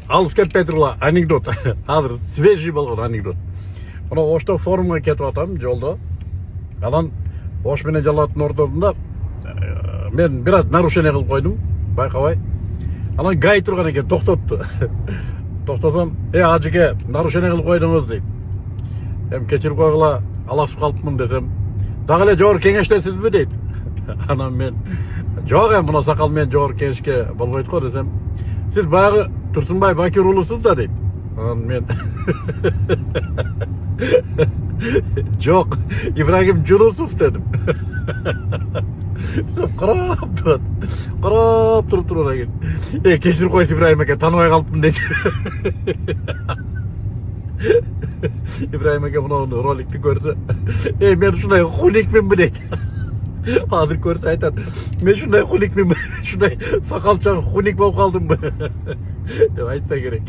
алыс кетпей турула анекдот. Азыр свежий болгон анекдот. Мына Ошто форумга кетип атам жолдо. Анан Ош менен Жалал абадтын ортосунда мен бир аз нарушение кылып койдум, байкабай. Анан гай турган экен, токтотту. Токтосом, ажыке, нарушение кылып койдуңуз дейт. Кечирип койгула, алаксып калыпмын десем, дагы эле жогорку кеңештесизби дейт. Анан мен, жок мына сакал мен жогорку кеңешке болбойт го десем, сиз баягы Турсунбай Бакир уулусуз да дейт. Анан мен жок, Ибрагим Жунусов дедим. Карап туруп турган экен. Кечирип койсун Ибрагим эке, тааныбай калыпмын дейт. Ибрагим эке мына роликти көрсө, мен ушундай хуникминби дейт. Азыр көрсө айтат, мен ушундай хуникминби, ушундай сакалчаң хуник болуп калдымбы деп айтса керек.